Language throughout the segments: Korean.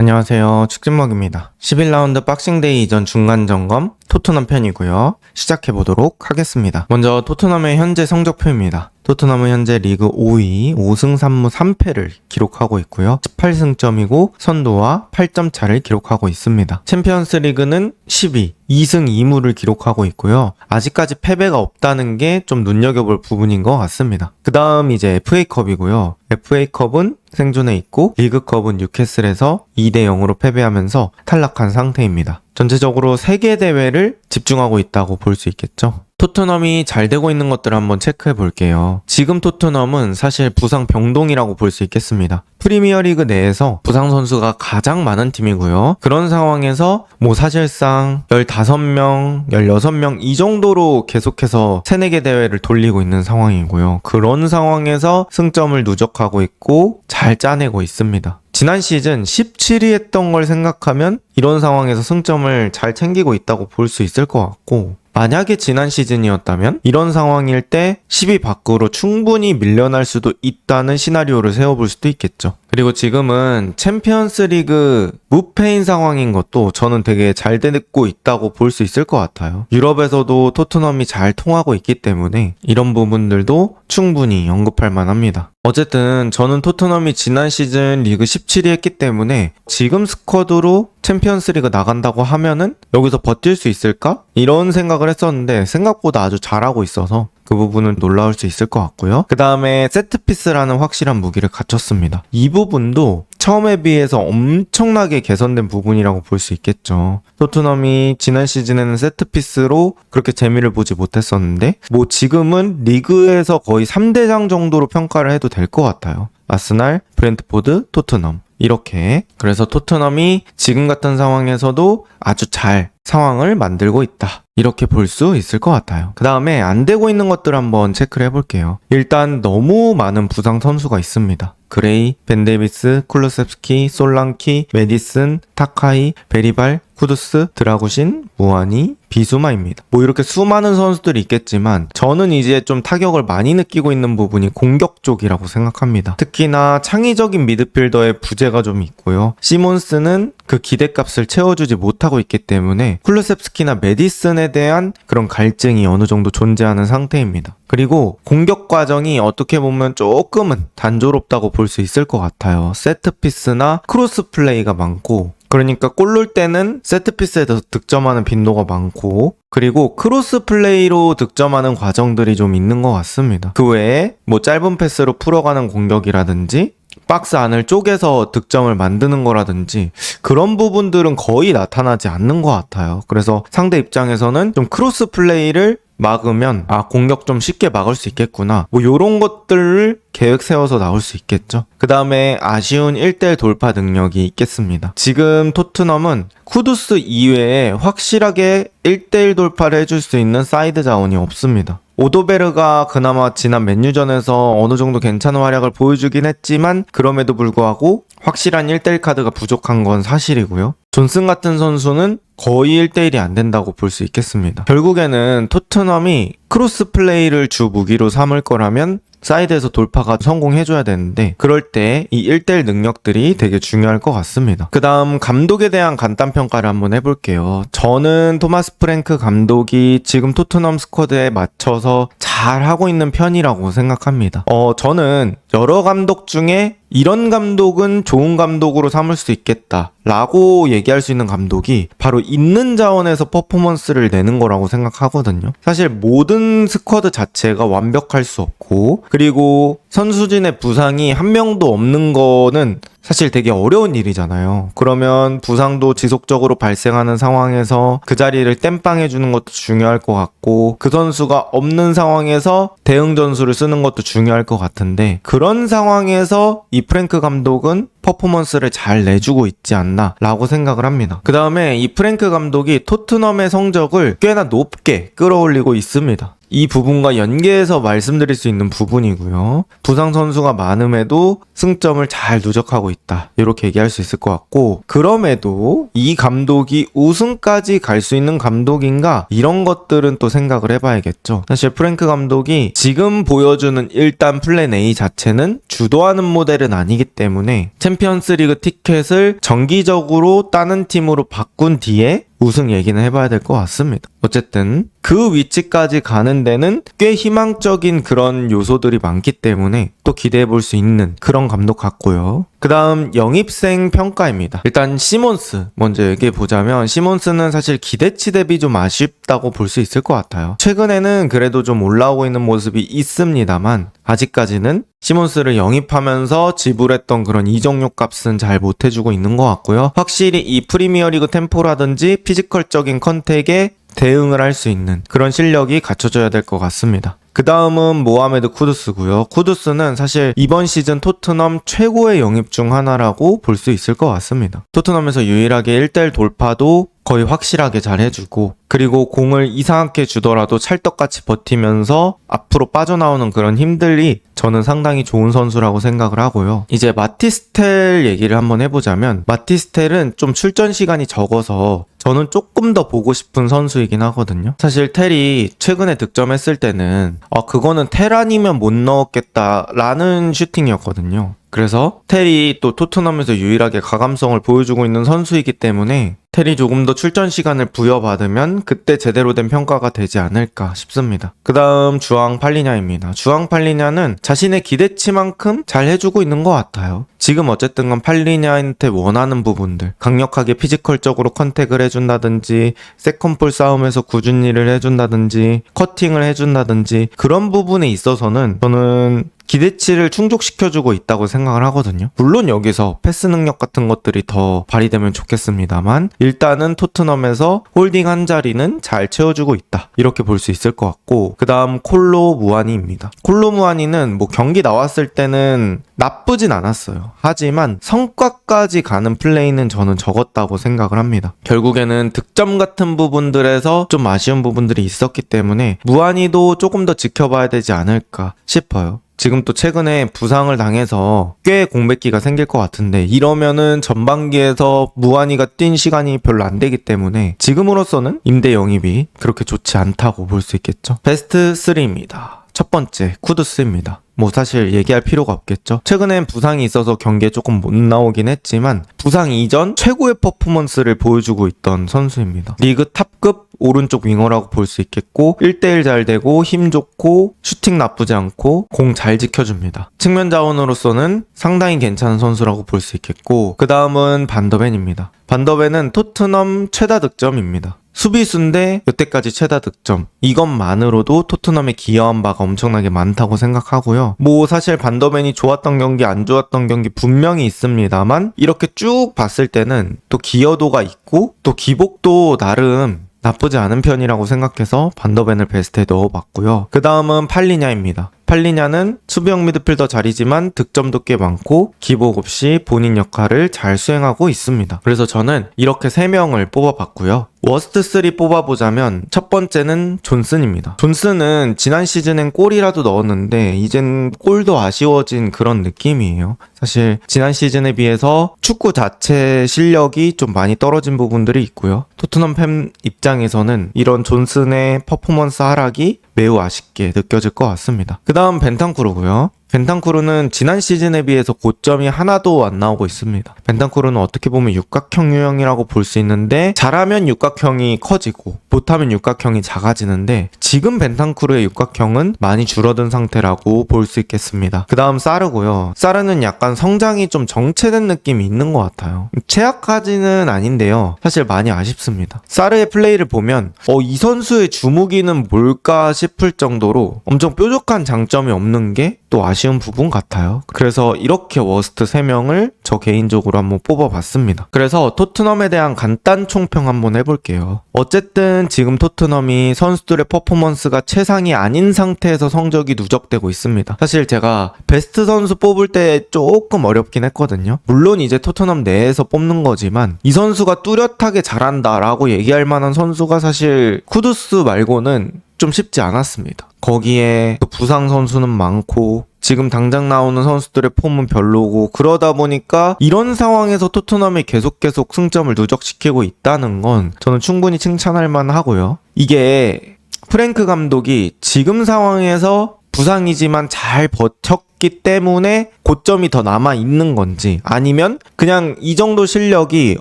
안녕하세요. 축진먹입니다. 11라운드 박싱데이 이전 중간점검 토트넘 편이고요. 시작해보도록 하겠습니다. 먼저 토트넘의 현재 성적표입니다. 토트넘은 현재 리그 5위, 5승 3무 3패를 기록하고 있고요. 18승점이고 선두와 8점 차를 기록하고 있습니다. 챔피언스 리그는 10위, 2승 2무를 기록하고 있고요. 아직까지 패배가 없다는 게 좀 눈여겨볼 부분인 것 같습니다. 그 다음 이제 FA컵이고요. FA컵은 생존해 있고 리그컵은 뉴캐슬에서 2대0으로 패배하면서 탈락한 상태입니다. 전체적으로 3개 대회를 집중하고 있다고 볼 수 있겠죠. 토트넘이 잘 되고 있는 것들을 한번 체크해 볼게요. 지금 토트넘은 사실 부상 병동이라고 볼 수 있겠습니다. 프리미어리그 내에서 부상 선수가 가장 많은 팀이고요. 그런 상황에서 사실상 15명, 16명 이 정도로 계속해서 3, 4개 대회를 돌리고 있는 상황이고요. 그런 상황에서 승점을 누적하고 있고 잘 짜내고 있습니다. 지난 시즌 17위 했던 걸 생각하면 이런 상황에서 승점을 잘 챙기고 있다고 볼 수 있을 것 같고, 만약에 지난 시즌이었다면 이런 상황일 때 10위 밖으로 충분히 밀려날 수도 있다는 시나리오를 세워볼 수도 있겠죠. 그리고 지금은 챔피언스 리그 무패인 상황인 것도 저는 되게 잘 되고 있다고 볼 수 있을 것 같아요. 유럽에서도 토트넘이 잘 통하고 있기 때문에 이런 부분들도 충분히 언급할 만합니다. 어쨌든 저는 토트넘이 지난 시즌 리그 17위 했기 때문에 지금 스쿼드로 챔피언스 리그 나간다고 하면은 여기서 버틸 수 있을까? 이런 생각을 했었는데 생각보다 아주 잘하고 있어서 그 부분은 놀라울 수 있을 것 같고요. 그 다음에 세트피스라는 확실한 무기를 갖췄습니다. 이 부분도 처음에 비해서 엄청나게 개선된 부분이라고 볼 수 있겠죠. 토트넘이 지난 시즌에는 세트피스로 그렇게 재미를 보지 못했었는데 지금은 리그에서 거의 3대장 정도로 평가를 해도 될 것 같아요. 아스날, 브렌트포드, 토트넘 이렇게. 그래서 토트넘이 지금 같은 상황에서도 아주 잘 상황을 만들고 있다, 이렇게 볼 수 있을 것 같아요. 그 다음에 안 되고 있는 것들 한번 체크를 해볼게요. 일단 너무 많은 부상 선수가 있습니다. 그레이, 벤데비스, 쿨루셉스키, 솔랑키, 메디슨, 타카이, 베리발, 쿠두스, 드라구신, 무아니, 비수마입니다. 이렇게 수많은 선수들이 있겠지만 저는 이제 좀 타격을 많이 느끼고 있는 부분이 공격 쪽이라고 생각합니다. 특히나 창의적인 미드필더의 부재가 좀 있고요. 시몬스는 그 기대값을 채워주지 못하고 있기 때문에 쿨루셉스키나 메디슨에 대한 그런 갈증이 어느 정도 존재하는 상태입니다. 그리고 공격 과정이 어떻게 보면 조금은 단조롭다고 볼 수 있을 것 같아요. 세트피스나 크로스 플레이가 많고, 그러니까 골 넣을 때는 세트피스에서 득점하는 빈도가 많고, 그리고 크로스 플레이로 득점하는 과정들이 좀 있는 것 같습니다. 그 외에 짧은 패스로 풀어가는 공격이라든지 박스 안을 쪼개서 득점을 만드는 거라든지 그런 부분들은 거의 나타나지 않는 것 같아요. 그래서 상대 입장에서는 좀 크로스 플레이를 막으면 공격 좀 쉽게 막을 수 있겠구나, 요런 것들을 계획 세워서 나올 수 있겠죠. 그 다음에 아쉬운 1대1 돌파 능력이 있겠습니다. 지금 토트넘은 쿠두스 이외에 확실하게 1대1 돌파를 해줄 수 있는 사이드 자원이 없습니다. 오도베르가 그나마 지난 맨유전에서 어느 정도 괜찮은 활약을 보여주긴 했지만 그럼에도 불구하고 확실한 1대1 카드가 부족한 건 사실이고요. 존슨 같은 선수는 거의 1대1이 안 된다고 볼 수 있겠습니다. 결국에는 토트넘이 크로스 플레이를 주 무기로 삼을 거라면 사이드에서 돌파가 성공해줘야 되는데 그럴 때 이 1대1 능력들이 되게 중요할 것 같습니다. 그 다음 감독에 대한 간단평가를 한번 해볼게요. 저는 토마스 프랭크 감독이 지금 토트넘 스쿼드에 맞춰서 잘 하고 있는 편이라고 생각합니다. 저는 여러 감독 중에 이런 감독은 좋은 감독으로 삼을 수 있겠다 라고 얘기할 수 있는 감독이 바로 있는 자원에서 퍼포먼스를 내는 거라고 생각하거든요. 사실 모든 스쿼드 자체가 완벽할 수 없고, 그리고 선수진의 부상이 한 명도 없는 거는 사실 되게 어려운 일이잖아요. 그러면 부상도 지속적으로 발생하는 상황에서 그 자리를 땜빵해주는 것도 중요할 것 같고, 그 선수가 없는 상황에서 대응 전술을 쓰는 것도 중요할 것 같은데, 그런 상황에서 이 프랭크 감독은 퍼포먼스를 잘 내주고 있지 않나 라고 생각을 합니다. 그 다음에 이 프랭크 감독이 토트넘의 성적을 꽤나 높게 끌어올리고 있습니다. 이 부분과 연계해서 말씀드릴 수 있는 부분이고요. 부상 선수가 많음에도 승점을 잘 누적하고 있다. 이렇게 얘기할 수 있을 것 같고, 그럼에도 이 감독이 우승까지 갈 수 있는 감독인가? 이런 것들은 또 생각을 해봐야겠죠. 사실 프랭크 감독이 지금 보여주는 일단 플랜 A 자체는 주도하는 모델은 아니기 때문에 챔피언스 리그 티켓을 정기적으로 다른 팀으로 바꾼 뒤에 우승 얘기는 해봐야 될 것 같습니다. 어쨌든 그 위치까지 가는 데는 꽤 희망적인 그런 요소들이 많기 때문에 또 기대해 볼 수 있는 그런 감독 같고요. 그 다음 영입생 평가입니다. 일단 시몬스 먼저 얘기해 보자면, 시몬스는 사실 기대치 대비 좀 아쉽다고 볼 수 있을 것 같아요. 최근에는 그래도 좀 올라오고 있는 모습이 있습니다만 아직까지는 시몬스를 영입하면서 지불했던 그런 이적료 값은 잘 못해주고 있는 것 같고요. 확실히 이 프리미어리그 템포라든지 피지컬적인 컨택에 대응을 할 수 있는 그런 실력이 갖춰져야 될 것 같습니다. 그 다음은 모하메드 쿠두스고요. 쿠두스는 사실 이번 시즌 토트넘 최고의 영입 중 하나라고 볼 수 있을 것 같습니다. 토트넘에서 유일하게 1대1 돌파도 거의 확실하게 잘 해주고, 그리고 공을 이상하게 주더라도 찰떡같이 버티면서 앞으로 빠져나오는 그런 힘들이 저는 상당히 좋은 선수라고 생각을 하고요. 이제 마티스텔 얘기를 한번 해보자면, 마티스텔은 좀 출전 시간이 적어서 저는 조금 더 보고 싶은 선수이긴 하거든요. 사실 텔이 최근에 득점했을 때는 그거는 텔 아니면 못 넣었겠다라는 슈팅이었거든요. 그래서 텔이 또 토트넘에서 유일하게 가감성을 보여주고 있는 선수이기 때문에 텔이 조금 더 출전 시간을 부여받으면 그때 제대로 된 평가가 되지 않을까 싶습니다. 그 다음 주앙 팔리냐입니다. 주앙 팔리냐는 자신의 기대치만큼 잘 해주고 있는 것 같아요. 지금 어쨌든 건 팔리냐한테 원하는 부분들, 강력하게 피지컬적으로 컨택을 해준다든지, 세컨볼 싸움에서 꾸준히 일을 해준다든지, 커팅을 해준다든지, 그런 부분에 있어서는 저는 기대치를 충족시켜주고 있다고 생각을 하거든요. 물론 여기서 패스 능력 같은 것들이 더 발휘되면 좋겠습니다만, 일단은 토트넘에서 홀딩 한 자리는 잘 채워주고 있다, 이렇게 볼 수 있을 것 같고, 그 다음 콜로 무아니입니다. 콜로 무아니는 뭐 경기 나왔을 때는 나쁘진 않았어요. 하지만 성과까지 가는 플레이는 저는 적었다고 생각을 합니다. 결국에는 득점 같은 부분들에서 좀 아쉬운 부분들이 있었기 때문에 무아니도 조금 더 지켜봐야 되지 않을까 싶어요. 지금 또 최근에 부상을 당해서 꽤 공백기가 생길 것 같은데, 이러면은 전반기에서 무한이가 뛴 시간이 별로 안 되기 때문에 지금으로서는 임대 영입이 그렇게 좋지 않다고 볼 수 있겠죠. 베스트 3입니다. 첫 번째 쿠두스입니다. 뭐 사실 얘기할 필요가 없겠죠. 최근엔 부상이 있어서 경기에 조금 못 나오긴 했지만 부상 이전 최고의 퍼포먼스를 보여주고 있던 선수입니다. 리그 탑급 오른쪽 윙어라고 볼 수 있겠고, 1대1 잘 되고 힘 좋고 슈팅 나쁘지 않고 공 잘 지켜줍니다. 측면 자원으로서는 상당히 괜찮은 선수라고 볼 수 있겠고, 그 다음은 반더벤입니다. 반더벤은 토트넘 최다 득점입니다. 수비수인데 여태까지 최다 득점, 이것만으로도 토트넘에 기여한 바가 엄청나게 많다고 생각하고요. 뭐 사실 반더벤이 좋았던 경기 안 좋았던 경기 분명히 있습니다만, 이렇게 쭉 봤을 때는 또 기여도가 있고 또 기복도 나름 나쁘지 않은 편이라고 생각해서 반더벤을 베스트에 넣어봤고요. 그 다음은 팔리냐입니다. 팔리냐는 수비형 미드필더 자리지만 득점도 꽤 많고 기복 없이 본인 역할을 잘 수행하고 있습니다. 그래서 저는 이렇게 3명을 뽑아봤고요. 워스트 3 뽑아보자면 첫 번째는 존슨입니다. 존슨은 지난 시즌엔 골이라도 넣었는데 이젠 골도 아쉬워진 그런 느낌이에요. 사실 지난 시즌에 비해서 축구 자체 실력이 좀 많이 떨어진 부분들이 있고요. 토트넘 팬 입장에서는 이런 존슨의 퍼포먼스 하락이 매우 아쉽게 느껴질 것 같습니다. 그 다음 벤탄쿠르고요. 벤탄쿠르는 지난 시즌에 비해서 고점이 하나도 안 나오고 있습니다. 벤탄쿠르는 어떻게 보면 육각형 유형이라고 볼 수 있는데, 잘하면 육각형이 커지고 못하면 육각형이 작아지는데, 지금 벤탄쿠르의 육각형은 많이 줄어든 상태라고 볼 수 있겠습니다. 그 다음 사르고요. 사르는 약간 성장이 좀 정체된 느낌이 있는 것 같아요. 최악까지는 아닌데요, 사실 많이 아쉽습니다. 사르의 플레이를 보면 이 선수의 주무기는 뭘까 싶을 정도로 엄청 뾰족한 장점이 없는 게 또 아쉬운 부분 같아요. 그래서 이렇게 워스트 3명을 저 개인적으로 한번 뽑아봤습니다. 그래서 토트넘에 대한 간단 총평 한번 해볼게요. 어쨌든 지금 토트넘이 선수들의 퍼포먼스가 최상이 아닌 상태에서 성적이 누적되고 있습니다. 사실 제가 베스트 선수 뽑을 때 조금 어렵긴 했거든요. 물론 이제 토트넘 내에서 뽑는 거지만 이 선수가 뚜렷하게 잘한다라고 얘기할 만한 선수가 사실 쿠두스 말고는 좀 쉽지 않았습니다. 거기에 또 부상 선수는 많고 지금 당장 나오는 선수들의 폼은 별로고 그러다 보니까 이런 상황에서 토트넘이 계속 승점을 누적시키고 있다는 건 저는 충분히 칭찬할 만하고요. 이게 프랭크 감독이 지금 상황에서 부상이지만 잘 버텼기 때문에 고점이 더 남아 있는 건지 아니면 그냥 이 정도 실력이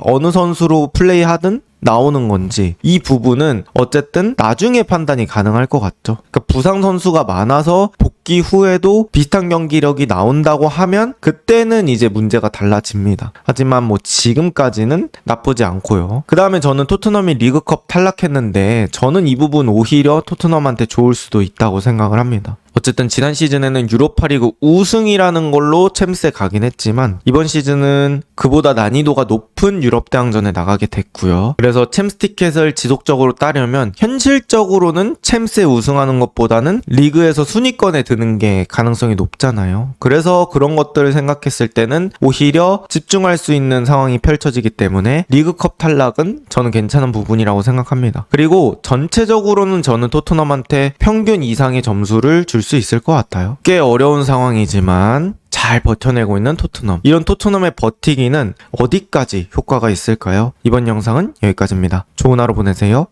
어느 선수로 플레이하든 나오는 건지 이 부분은 어쨌든 나중에 판단이 가능할 것 같죠. 그러니까 부상 선수가 많아서 복귀 후에도 비슷한 경기력이 나온다고 하면 그때는 이제 문제가 달라집니다. 하지만 뭐 지금까지는 나쁘지 않고요. 그 다음에 저는 토트넘이 리그컵 탈락했는데 저는 이 부분 오히려 토트넘한테 좋을 수도 있다고 생각을 합니다. 어쨌든 지난 시즌에는 유로파리그 우승이라는 걸로 챔스에 가긴 했지만 이번 시즌은 그보다 난이도가 높은 유럽 대항전에 나가게 됐고요. 그래서 챔스 티켓을 지속적으로 따려면 현실적으로는 챔스에 우승하는 것보다는 리그에서 순위권에 드는 게 가능성이 높잖아요. 그래서 그런 것들을 생각했을 때는 오히려 집중할 수 있는 상황이 펼쳐지기 때문에 리그컵 탈락은 저는 괜찮은 부분이라고 생각합니다. 그리고 전체적으로는 저는 토트넘한테 평균 이상의 점수를 줄 수 있을 것 같아요. 꽤 어려운 상황이지만 잘 버텨내고 있는 토트넘. 이런 토트넘의 버티기는 어디까지 효과가 있을까요? 이번 영상은 여기까지입니다. 좋은 하루 보내세요.